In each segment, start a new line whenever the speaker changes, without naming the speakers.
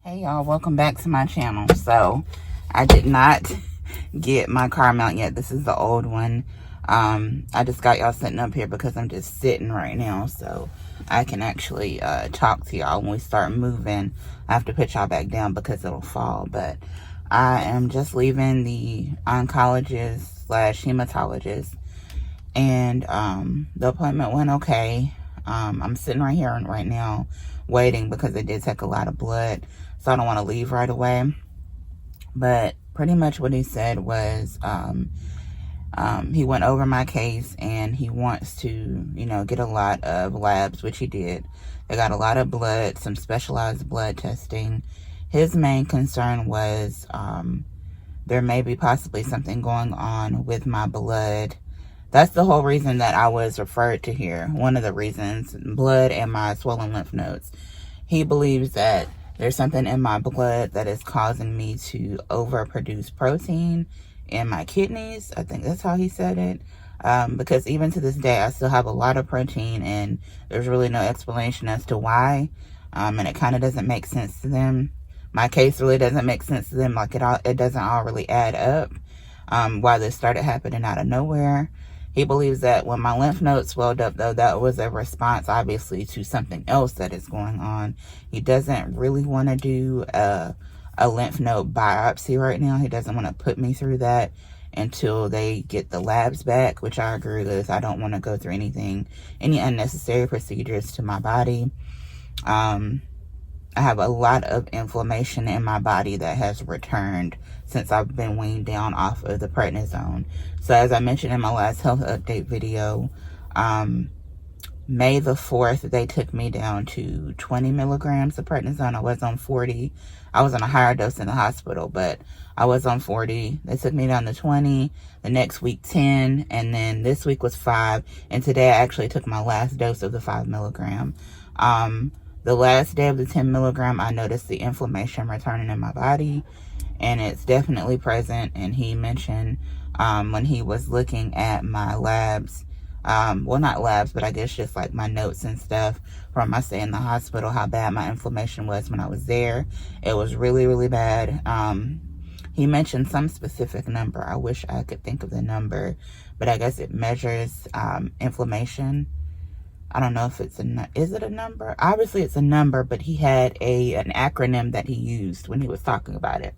Hey y'all, welcome back to my channel. So I did not get my car mount yet. This is the old one. I just got y'all sitting up here because I'm just sitting right now, so I can actually talk to y'all. When we start moving, I have to put y'all back down because it'll fall. But I am just leaving the oncologist slash hematologist, and the appointment went okay. I'm sitting right here right now waiting because it did take a lot of blood, so I don't want to leave right away. But pretty much what he said was he went over my case and he wants to, get a lot of labs, which he did. They got a lot of blood, some specialized blood testing. His main concern was there may be possibly something going on with my blood. That's the whole reason that I was referred to here. One of the reasons, blood and my swollen lymph nodes. He believes that there's something in my blood that is causing me to overproduce protein in my kidneys. I think that's how he said it. Because even to this day, I still have a lot of protein and there's really no explanation as to why. And it kind of doesn't make sense to them. My case really doesn't make sense to them. Like it doesn't all really add up. Why this started happening out of nowhere. He believes that when my lymph nodes swelled up, though, that was a response, obviously, to something else that is going on. He doesn't really want to do a lymph node biopsy right now. He doesn't want to put me through that until they get the labs back, which I agree with. I don't want to go through any unnecessary procedures to my body. I have a lot of inflammation in my body that has returned since I've been weaned down off of the prednisone. So as I mentioned in my last health update video, May the 4th, they took me down to 20 milligrams of prednisone. I was on 40. I was on a higher dose in the hospital, but I was on 40. They took me down to 20. The next week, 10. And then this week was 5. And today I actually took my last dose of the 5 milligram. The last day of the 10 milligram, I noticed the inflammation returning in my body, and it's definitely present. And he mentioned when he was looking at my labs, well, not labs, but I guess just like my notes and stuff from my stay in the hospital, how bad my inflammation was when I was there. It was really, really bad. He mentioned some specific number. I wish I could think of the number, but I guess it measures inflammation. I don't know if is it a number? Obviously it's a number, but he had an acronym that he used when he was talking about it.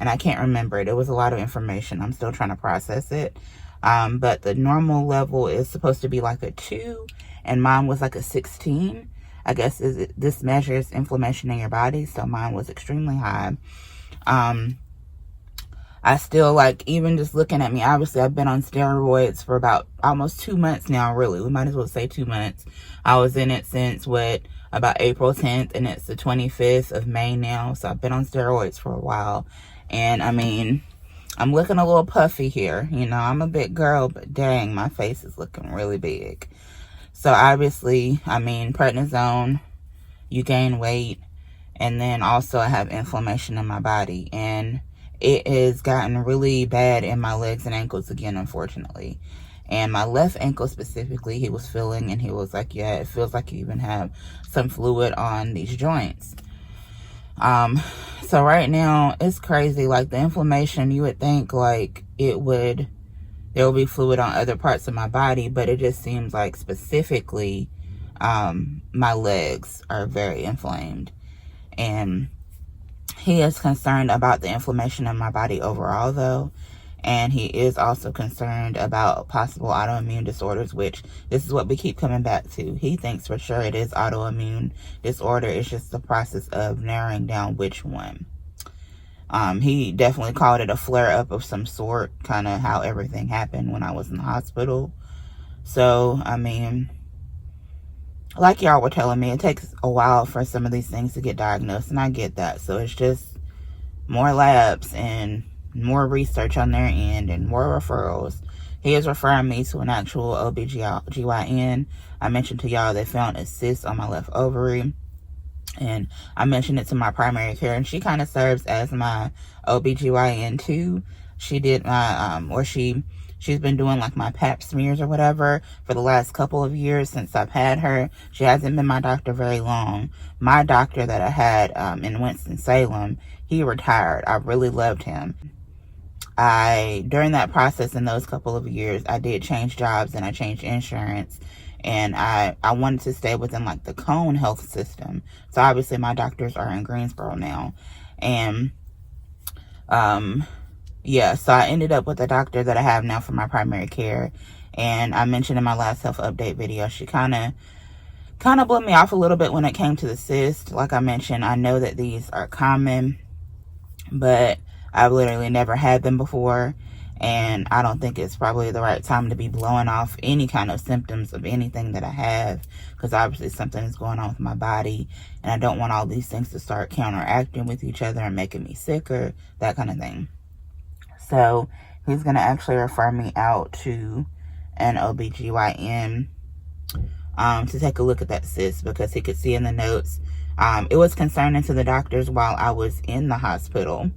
And I can't remember it. It was a lot of information. I'm still trying to process it. But the normal level is supposed to be like a 2, and mine was like a 16. I guess this measures inflammation in your body, so mine was extremely high. I still, like, even just looking at me, obviously I've been on steroids for about almost 2 months now, really. We might as well say 2 months. I was in it since, about April 10th, and it's the 25th of May now. So I've been on steroids for a while. And, I mean, I'm looking a little puffy here. I'm a big girl, but dang, my face is looking really big. So, obviously, I mean, prednisone, you gain weight. And then also I have inflammation in my body. And it has gotten really bad in my legs and ankles again, unfortunately. And my left ankle specifically, he was feeling, and he was like, yeah, it feels like you even have some fluid on these joints. So right now, it's crazy. Like, the inflammation, you would think, like, there would be fluid on other parts of my body, but it just seems like specifically, my legs are very inflamed. And he is concerned about the inflammation in my body overall, though. And he is also concerned about possible autoimmune disorders, which this is what we keep coming back to. He thinks for sure it is autoimmune disorder. It's just the process of narrowing down which one. He definitely called it a flare-up of some sort, kind of how everything happened when I was in the hospital. So, I mean, like y'all were telling me, it takes a while for some of these things to get diagnosed, and I get that. So it's just more labs and more research on their end and more referrals. He is referring me to an actual OBGYN. I mentioned to y'all they found a cyst on my left ovary, and I mentioned it to my primary care, and she kind of serves as my OBGYN too. She did my, She's been doing like my pap smears or whatever for the last couple of years since I've had her. She hasn't been my doctor very long. My doctor that I had in Winston-Salem, he retired. I really loved him. During that process in those couple of years, I did change jobs and I changed insurance. And I wanted to stay within like the Cone health system. So obviously my doctors are in Greensboro now. And yeah, so I ended up with the doctor that I have now for my primary care. And I mentioned in my last health update video, she kind of blew me off a little bit when it came to the cyst. Like I mentioned, I know that these are common, but I've literally never had them before. And I don't think it's probably the right time to be blowing off any kind of symptoms of anything that I have, because obviously something is going on with my body, and I don't want all these things to start counteracting with each other and making me sicker, that kind of thing. So he's going to actually refer me out to an OBGYN to take a look at that cyst, because he could see in the notes. It was concerning to the doctors while I was in the hospital.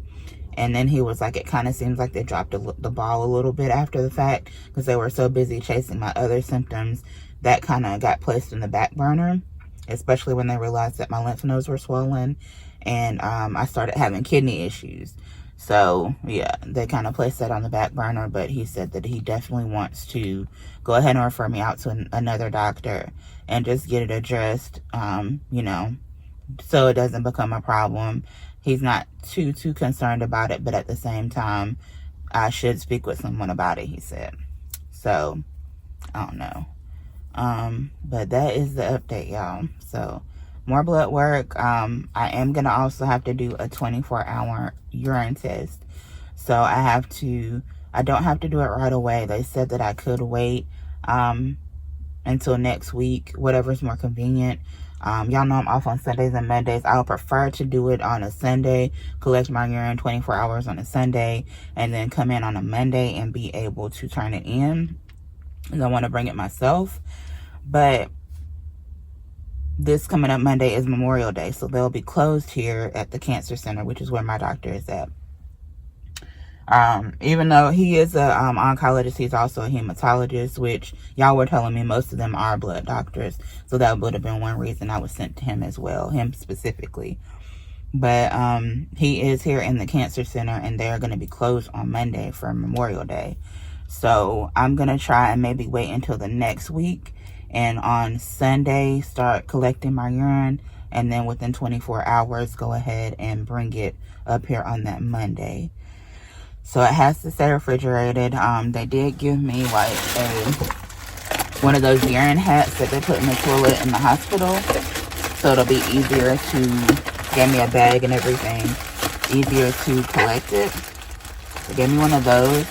And then he was like, it kind of seems like they dropped the ball a little bit after the fact, because they were so busy chasing my other symptoms that kind of got placed in the back burner, especially when they realized that my lymph nodes were swollen and I started having kidney issues. So yeah, they kind of placed that on the back burner, but he said that he definitely wants to go ahead and refer me out to another doctor and just get it addressed, you know, so it doesn't become a problem. He's not too concerned about it, but at the same time, I should speak with someone about it, he said. So, I don't know. But that is the update, y'all. So, more blood work. I am going to also have to do a 24-hour urine test. So, I don't have to do it right away. They said that I could wait until next week, whatever's more convenient. Y'all know I'm off on Sundays and Mondays. I would prefer to do it on a Sunday, collect my urine 24 hours on a Sunday, and then come in on a Monday and be able to turn it in, because I want to bring it myself. But this coming up Monday is Memorial Day, so they'll be closed here at the cancer center, which is where my doctor is at. Even though he is a oncologist, he's also a hematologist, which y'all were telling me most of them are blood doctors. So that would have been one reason I was sent to him as well, him specifically. But he is here in the cancer center, and they're going to be closed on Monday for Memorial Day. So I'm going to try and maybe wait until the next week, and on Sunday start collecting my urine, and then within 24 hours go ahead and bring it up here on that Monday. So it has to stay refrigerated. They did give me like one of those urine hats that they put in the toilet in the hospital. So it'll be easier to, gave me a bag and everything, easier to collect it. They gave me one of those,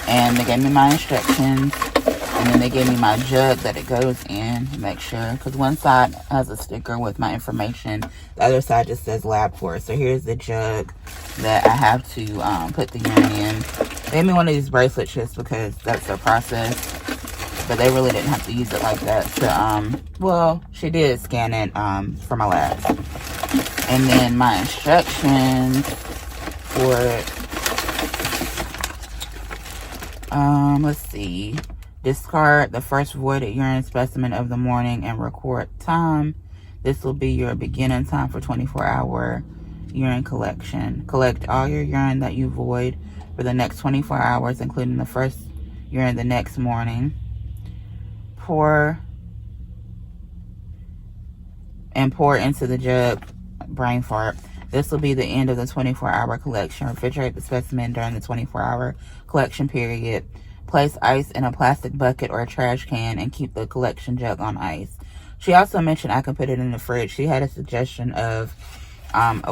and they gave me my instructions, and then they gave me my jug that it goes in to make sure, because one side has a sticker with my information, the other side just says lab port. So here's the jug that I have to put the urine in. They gave me one of these bracelets just because that's their process, but they really didn't have to use it like that. So, well, she did scan it for my labs. And then my instructions for it, let's see. Discard the first voided urine specimen of the morning and record time. This will be your beginning time for 24-hour urine collection. Collect all your urine that you void for the next 24 hours, including the first urine the next morning. Pour into the jug. Brain fart. This will be the end of the 24-hour collection. Refrigerate the specimen during the 24-hour collection period. Place ice in a plastic bucket or a trash can and keep the collection jug on ice. She also mentioned I can put it in the fridge. She had a suggestion of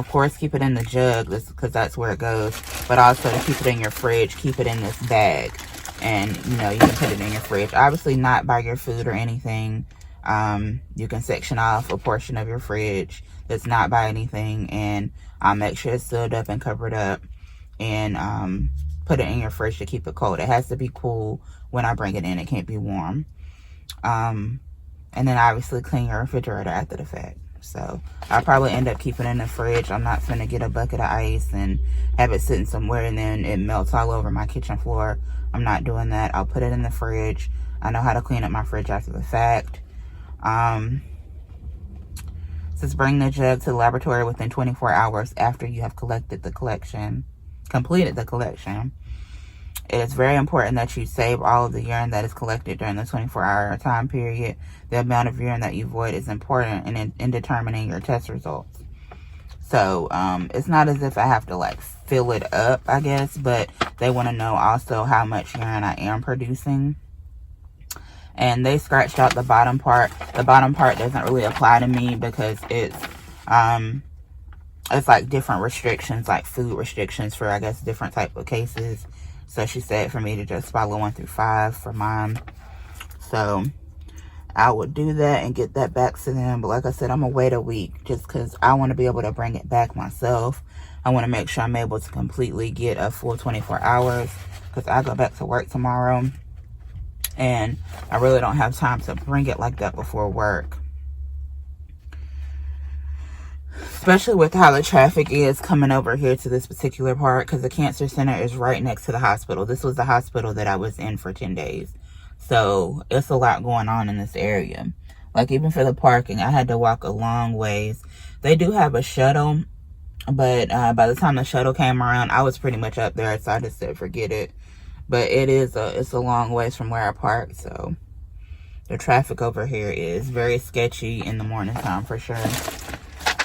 course, keep it in the jug because that's where it goes, but also to keep it in your fridge, keep it in this bag, and you know, you can put it in your fridge. Obviously not by your food or anything. You can section off a portion of your fridge that's not by anything, and make sure it's sealed up and covered up, and put it in your fridge to keep it cold. It has to be cool when I bring it in. It can't be warm. And then obviously clean your refrigerator after the fact. So I'll probably end up keeping it in the fridge. I'm not finna get a bucket of ice and have it sitting somewhere and then it melts all over my kitchen floor. I'm not doing that. I'll put it in the fridge. I know how to clean up my fridge after the fact. Says bring the jug to the laboratory within 24 hours after you have completed the collection. It is very important that you save all of the urine that is collected during the 24-hour time period. The amount of urine that you void is important in determining your test results. So it's not as if I have to like fill it up, I guess, but they want to know also how much urine I am producing. And they scratched out the bottom part. The bottom part doesn't really apply to me because it's like different restrictions, like food restrictions for, I guess, different type of cases. So she said for me to just follow 1 through 5 for mine. So I would do that and get that back to them. But like I said, I'm going to wait a week just because I want to be able to bring it back myself. I want to make sure I'm able to completely get a full 24 hours because I go back to work tomorrow. And I really don't have time to bring it like that before work. Especially with how the traffic is coming over here to this particular part, because the cancer center is right next to the hospital. This was the hospital that I was in for 10 days. So it's a lot going on in this area. Like even for the parking, I had to walk a long ways. They do have a shuttle, but by the time the shuttle came around, I was pretty much up there. So I just said, forget it. But it's a long ways from where I park, so the traffic over here is very sketchy in the morning time for sure.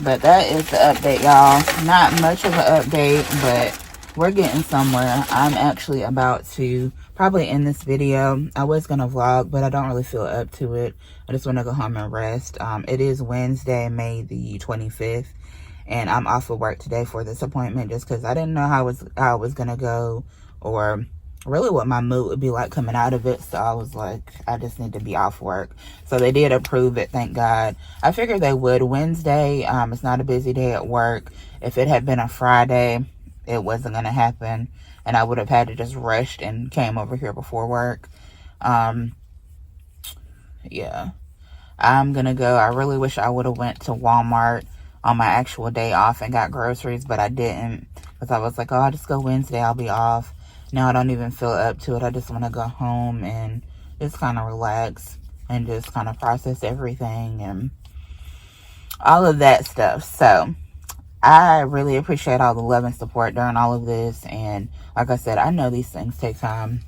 But that is the update, y'all. Not much of an update, but we're getting somewhere. I'm actually about to probably end this video. I was going to vlog, but I don't really feel up to it. I just want to go home and rest. It is Wednesday, May the 25th, and I'm off of work today for this appointment just because I didn't know how it was going to go or really what my mood would be like coming out of it. So I was like, I just need to be off work. So they did approve it, thank God. I figured they would. Wednesday, it's not a busy day at work. If it had been a Friday, it wasn't going to happen. And I would have had to just rushed and came over here before work. Yeah. I'm going to go. I really wish I would have went to Walmart on my actual day off and got groceries, but I didn't. Because I was like, oh, I'll just go Wednesday. I'll be off. Now I don't even feel up to it. I just want to go home and just kind of relax and just kind of process everything and all of that stuff. So I really appreciate all the love and support during all of this. And like I said, I know these things take time.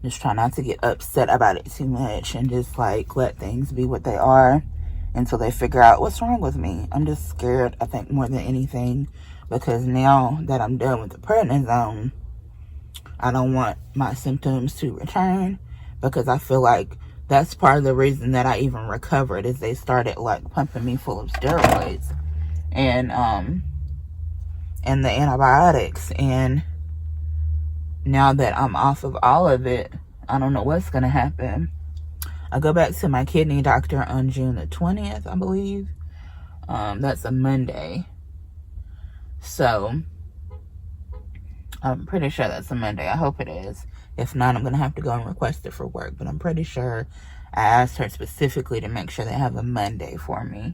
Just try not to get upset about it too much and just like let things be what they are until they figure out what's wrong with me. I'm just scared, I think, more than anything, because now that I'm done with the prednisone, I don't want my symptoms to return, because I feel like that's part of the reason that I even recovered is they started like pumping me full of steroids and the antibiotics. And now that I'm off of all of it, I don't know what's going to happen. I go back to my kidney doctor on June the 20th, I believe. That's a Monday. So I'm pretty sure that's a Monday. I hope it is. If not, I'm going to have to go and request it for work. But I'm pretty sure I asked her specifically to make sure they have a Monday for me.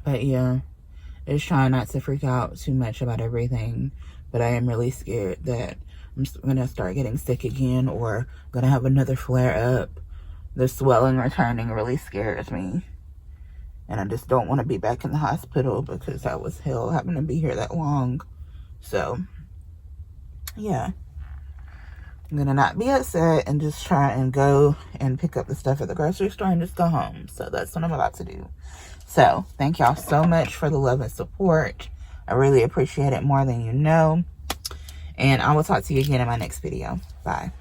But yeah, just trying not to freak out too much about everything. But I am really scared that I'm going to start getting sick again or going to have another flare up. The swelling returning really scares me. And I just don't want to be back in the hospital because that was hell having to be here that long. So, yeah. I'm going to not be upset and just try and go and pick up the stuff at the grocery store and just go home. So that's what I'm about to do. So, thank y'all so much for the love and support. I really appreciate it more than you know. And I will talk to you again in my next video. Bye.